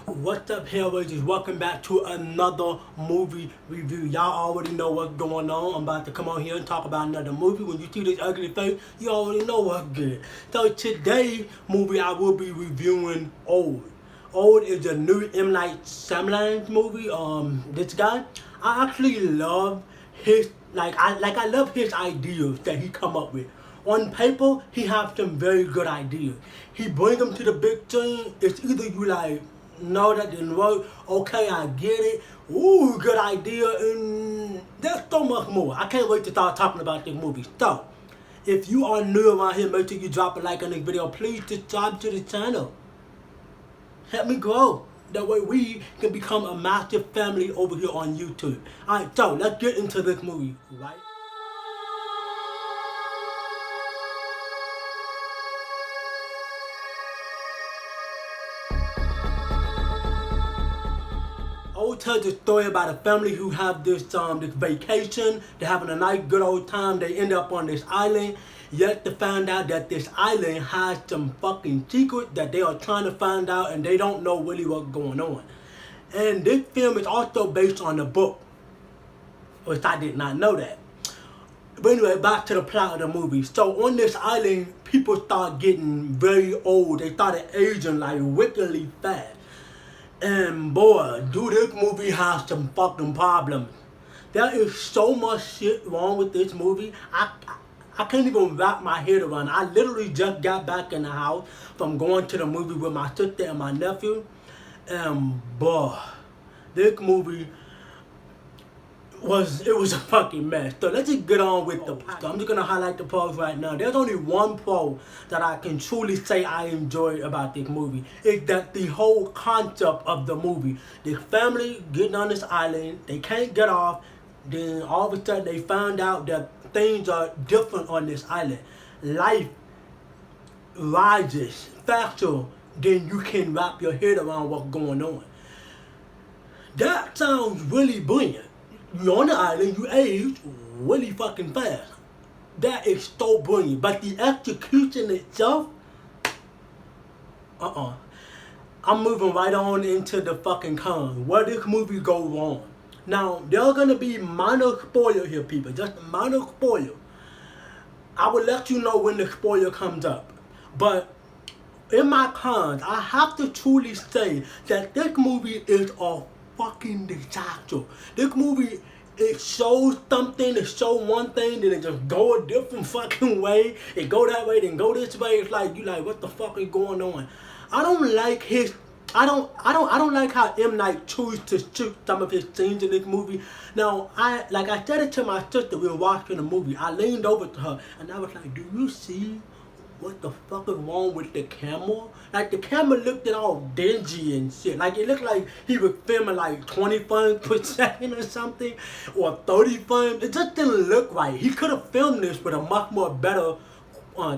What's up, HELLRAISERS? Welcome back to another movie review. Y'all already know what's going on. I'm about to come on here and talk about another movie. When you see this ugly face, you already know what's good. So today's movie I will be reviewing Old. Old is a new M.night movie. This guy, I actually love his I love his ideas that he come up with. On paper, he has some very good ideas. He brings them to the big screen. It's either you like, no, that didn't work. Okay, I get it. Ooh, good idea. And there's so much more. I can't wait to start talking about this movie. So, if you are new around here, make sure you drop a like on this video. Please subscribe to the channel. Help me grow. That way we can become a massive family over here on YouTube. Alright, so let's get into this movie, right? Old tells a story about a family who have this vacation. They're having a nice good old time. They end up on this island. Yet to find out that this island has some fucking secret that they are trying to find out, and they don't know really what's going on. And this film is also based on a book, which I did not know that. But anyway, back to the plot of the movie. So on this island, people start getting very old. They started aging like wickedly fast. And boy, dude, this movie has some fucking problems. There is so much shit wrong with this movie. I can't even wrap my head around it. I literally just got back in the house from going to the movie with my sister and my nephew. And boy, this movie was a fucking mess. So let's just get on with the plot. So I'm just gonna highlight the pros right now. There's only one pro that I can truly say I enjoyed about this movie. It's that the whole concept of the movie. This family getting on this island, they can't get off, then all of a sudden they found out that things are different on this island. Life rises faster than you can wrap your head around what's going on. That sounds really brilliant. You're on the island, you age really fucking fast. That is so brilliant. But the execution itself, I'm moving right on into the fucking con. Where this movie go wrong. Now, there's gonna be minor spoiler here, people. Just a minor spoiler. I will let you know when the spoiler comes up. But in my cons, I have to truly say that this movie is a fucking disaster. This movie, it shows something, it shows one thing, then it just go a different fucking way. It go that way, then go this way. It's like, you like, what the fuck is going on? I don't like his, I don't like how M.Night chose to shoot some of his scenes in this movie. Now, I said it to my sister, we were watching the movie. I leaned over to her and I was like, do you see what the fuck is wrong with the camera? Like, the camera looked all dingy and shit. Like, it looked like he was filming like 20 frames per second or something, or 30 frames. It just didn't look right. He could have filmed this with a much more better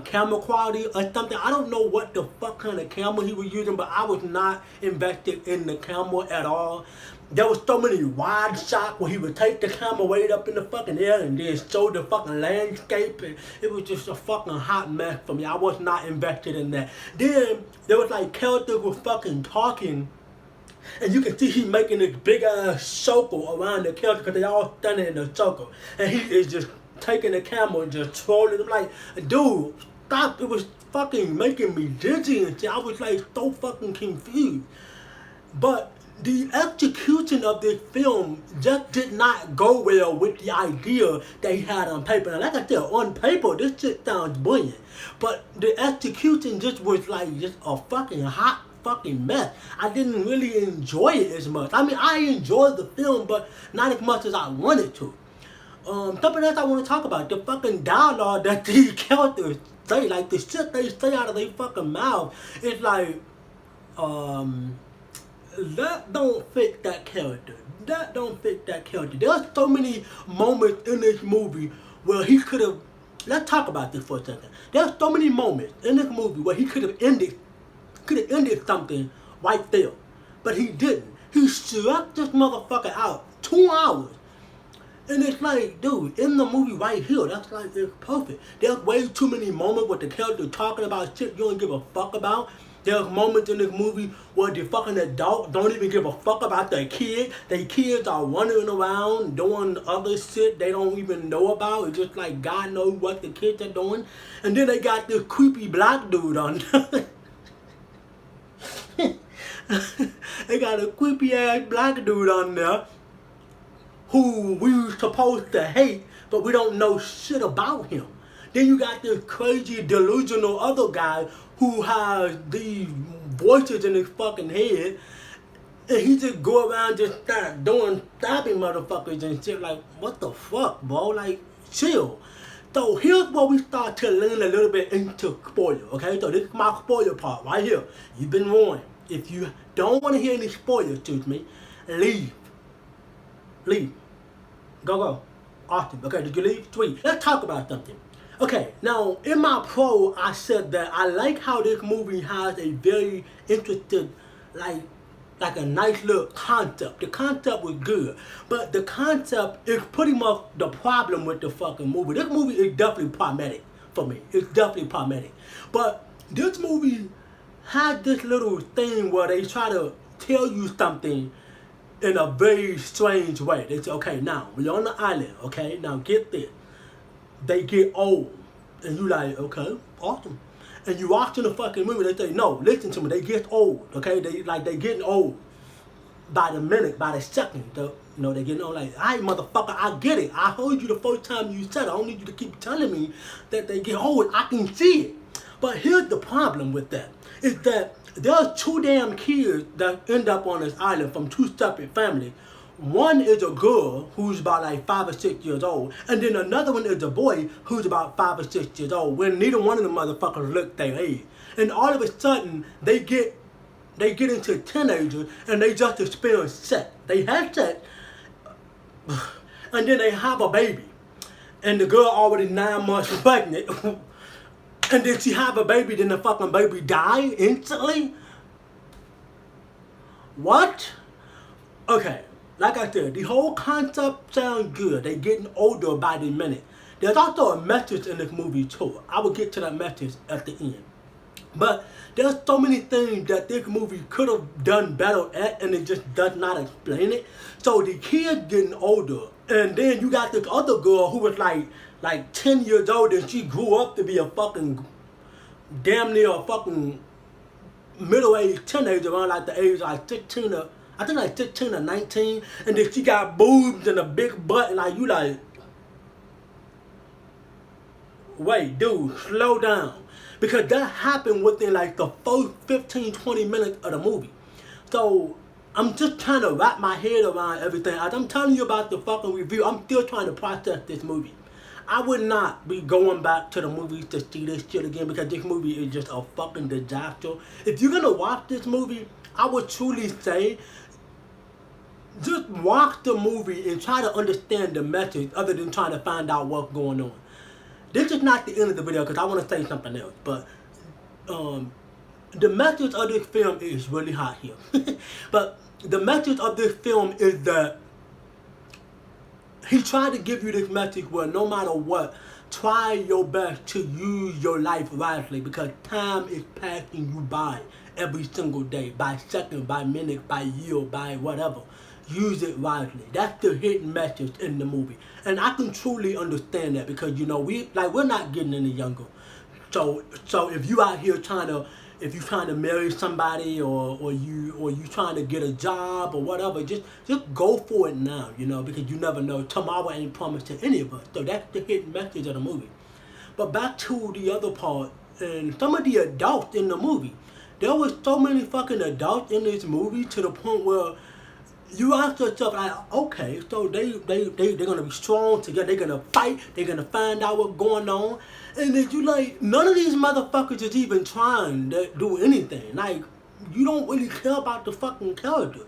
camera quality or something. I don't know what the fuck kind of camera he was using, but I was not invested in the camera at all. There was so many wide shots where he would take the camera way up in the fucking air and then show the fucking landscape, and it was just a fucking hot mess for me. I was not invested in that. Then there was like characters were fucking talking, and you can see he making this big ass circle around the character because they all standing in a circle, and he is just taking the camera and just trolling. I'm like, dude, stop! It was fucking making me dizzy and shit. I was like so fucking confused. But the execution of this film just did not go well with the idea that he had on paper. And like I said, on paper, this shit sounds brilliant. But the execution just was like just a fucking hot fucking mess. I didn't really enjoy it as much. I mean, I enjoyed the film, but not as much as I wanted to. Something else I want to talk about, the fucking dialogue that these characters say, like the shit they say out of their fucking mouth, it's like, that don't fit that character. That don't fit that character. There's so many moments in this movie where he could have, let's talk about this for a second. There's so many moments in this movie where he could have ended something right there. But he didn't. He struck this motherfucker out 2 hours. And it's like, dude, in the movie right here, that's like, it's perfect. There's way too many moments with the character talking about shit you don't give a fuck about. There's moments in this movie where the fucking adults don't even give a fuck about their kid. Their kids are wandering around doing other shit they don't even know about. It's just like God knows what the kids are doing. And then they got this creepy black dude on. They got a creepy ass black dude on there who we supposed to hate, but we don't know shit about him. Then you got this crazy delusional other guy who has these voices in his fucking head, and he just go around just start doing stabbing motherfuckers and shit. Like, what the fuck, bro? Like, chill. So here's where we start to lean a little bit into spoiler, okay? So this is my spoiler part right here. You've been warned. If you don't want to hear any spoilers, excuse me, leave. Leave. Go. Austin. Okay, did you leave? Sweet. Let's talk about something. Okay, now in my pro, I said that I like how this movie has a very interesting, like a nice little concept. The concept was good, but the concept is pretty much the problem with the fucking movie. This movie is definitely problematic for me. It's definitely problematic. But this movie had this little thing where they try to tell you something in a very strange way. They say, okay, now, we're on the island, okay? Now, get this. They get old. And you like, okay, awesome. And you watching the fucking movie, they say, no, listen to me, they get old, okay? They getting old by the minute, by the second. They getting old like, all right, motherfucker, I get it. I heard you the first time you said it. I don't need you to keep telling me that they get old. I can see it. But here's the problem with that, is that there's two damn kids that end up on this island from two separate families. One is a girl who's about like 5 or 6 years old, and then another one is a boy who's about 5 or 6 years old, when neither one of them motherfuckers look their age. And all of a sudden, they get into teenagers, and they just experience sex. They have sex, and then they have a baby. And the girl already 9 months pregnant, and then she have a baby, then the fucking baby die instantly? What? Okay. Like I said, the whole concept sounds good. They getting older by the minute. There's also a message in this movie too. I will get to that message at the end. But there's so many things that this movie could have done better at, and it just does not explain it. So the kid's getting older, and then you got this other girl who was like 10 years old, and she grew up to be a fucking damn near a fucking middle-aged teenager around like the age like 16 or I think like 16 or 19, and then she got boobs and a big butt, and like you like, wait, dude, slow down. Because that happened within like the first 15, 20 minutes of the movie. So I'm just trying to wrap my head around everything. As I'm telling you about the fucking review, I'm still trying to process this movie. I would not be going back to the movies to see this shit again, because this movie is just a fucking disaster. If you're gonna watch this movie, I would truly say, just watch the movie and try to understand the message other than trying to find out what's going on. This is not the end of the video because I want to say something else, but the message of this film is really hot here. But the message of this film is that he tried to give you this message where no matter what, try your best to use your life wisely, because time is passing you by every single day, by second, by minute, by year, by whatever. Use it wisely. That's the hidden message in the movie, and I can truly understand that, because you know we're not getting any younger. So if you out here trying to marry somebody, or you trying to get a job or whatever, just go for it now, you know, because you never know. Tomorrow ain't promised to any of us. So that's the hidden message of the movie. But back to the other part, and some of the adults in the movie. There was so many fucking adults in this movie to the point where you ask yourself, like, okay, so they're gonna be strong together, they're gonna fight, they're gonna find out what's going on, and then you like, none of these motherfuckers is even trying to do anything. Like, you don't really care about the fucking characters.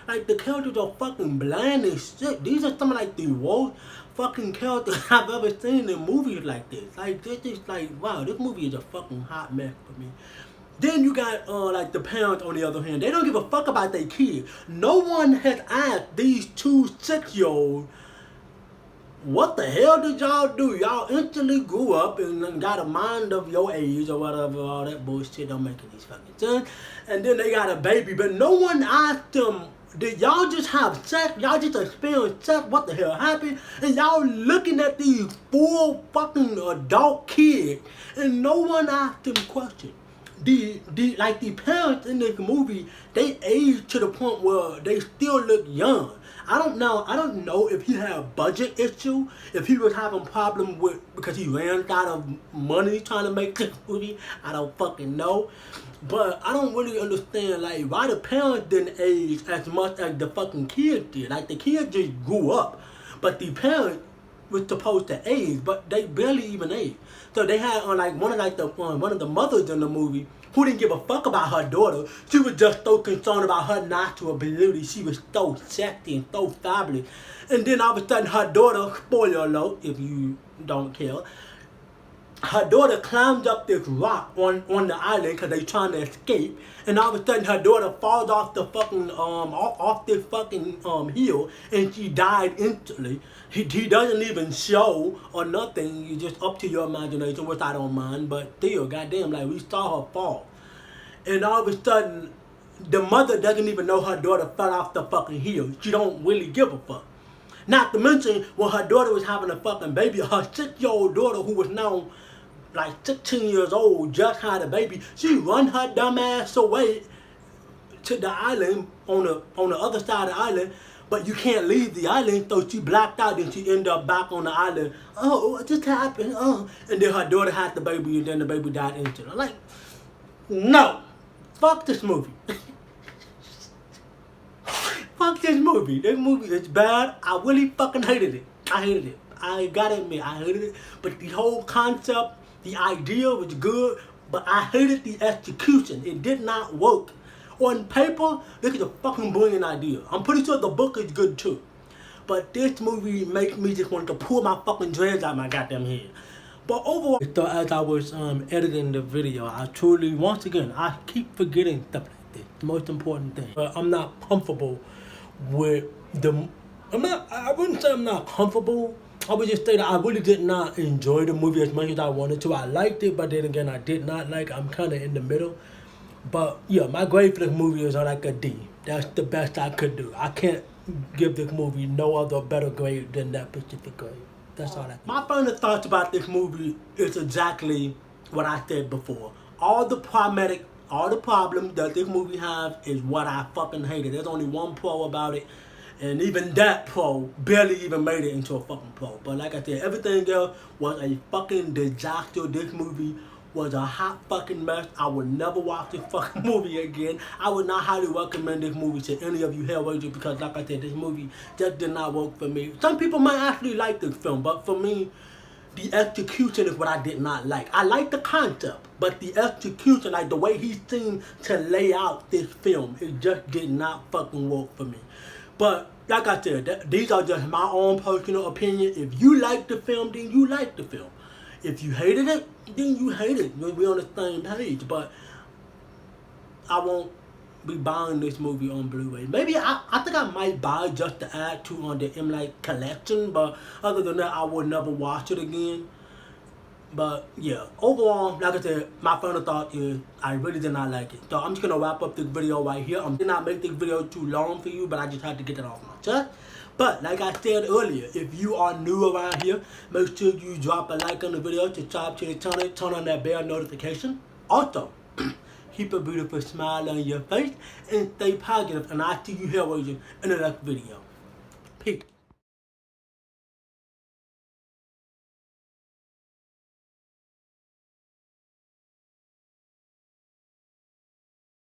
Like, the characters are fucking bland as shit. These are some of like the worst fucking characters I've ever seen in movies like this. Like, this is like, wow, this movie is a fucking hot mess for me. Then you got like the parents on the other hand. They don't give a fuck about their kids. No one has asked these two 6-year-olds what the hell did y'all do? Y'all instantly grew up and got a mind of your age or whatever, all that bullshit don't make any fucking sense. And then they got a baby, but no one asked them, did y'all just have sex? Y'all just experienced sex? What the hell happened? And y'all looking at these full fucking adult kids and no one asked them questions. The parents in this movie, they age to the point where they still look young. I don't know if he had a budget issue, if he was having problems with because he ran out of money trying to make this movie. I don't fucking know. But I don't really understand like why the parents didn't age as much as the fucking kids did. Like the kids just grew up. But the parents was supposed to age, but they barely even aged. So they had on one of the mothers in the movie who didn't give a fuck about her daughter. She was just so concerned about her natural beauty. She was so sexy and so fabulous. And then all of a sudden her daughter, spoiler alert if you don't care, her daughter climbs up this rock on the island because they trying to escape, and all of a sudden her daughter falls off the fucking off this fucking hill, and she died instantly. He doesn't even show or nothing. You just up to your imagination, which I don't mind, but still, goddamn, like we saw her fall, and all of a sudden the mother doesn't even know her daughter fell off the fucking hill. She don't really give a fuck. Not to mention when her daughter was having a fucking baby, her 6-year-old daughter who was now like 16 years old, just had a baby. She run her dumb ass away to the island on the other side of the island, but you can't leave the island, so she blacked out and she ended up back on the island. Oh, what just happened? And then her daughter had the baby and then the baby died instantly. Like, no. Fuck this movie. Fuck this movie. This movie is bad. I really fucking hated it. I hated it. I gotta admit, I hated it. But the whole concept, the idea was good, but I hated the execution. It did not work. On paper, this is a fucking brilliant idea. I'm pretty sure the book is good too. But this movie makes me just want to pull my fucking dreads out of my goddamn head. But overall, so as I was editing the video, I truly, once again, I keep forgetting stuff like this. The most important thing. But I'm not comfortable with I wouldn't say I'm not comfortable. I would just say that I really did not enjoy the movie as much as I wanted to. I liked it, but then again, I did not like it. I'm kind of in the middle. But yeah, my grade for this movie is like a D. That's the best I could do. I can't give this movie no other better grade than that specific grade. That's all I can. My final thoughts about this movie is exactly what I said before. All the problems that this movie has is what I fucking hated. There's only one pro about it. And even that pro barely even made it into a fucking pro. But like I said, everything else was a fucking disaster. This movie was a hot fucking mess. I would never watch this fucking movie again. I would not highly recommend this movie to any of you Hellraisers because like I said, this movie just did not work for me. Some people might actually like this film, but for me, the execution is what I did not like. I like the concept, but the execution, like the way he seemed to lay out this film, it just did not fucking work for me. But like I said, these are just my own personal opinion. If you like the film, then you like the film. If you hated it, then you hate it. We're on the same page. But I won't be buying this movie on Blu-ray. Maybe I think I might buy it just to add to on the M.night collection. But other than that, I would never watch it again. But yeah, overall, like I said, my final thought is I really did not like it. So I'm just going to wrap up this video right here. I did not make this video too long for you, but I just had to get that off my chest. But like I said earlier, if you are new around here, make sure you drop a like on the video, subscribe to the channel, turn on that bell notification. Also, keep a beautiful smile on your face and stay positive. And I'll see you here in the next video. Peace.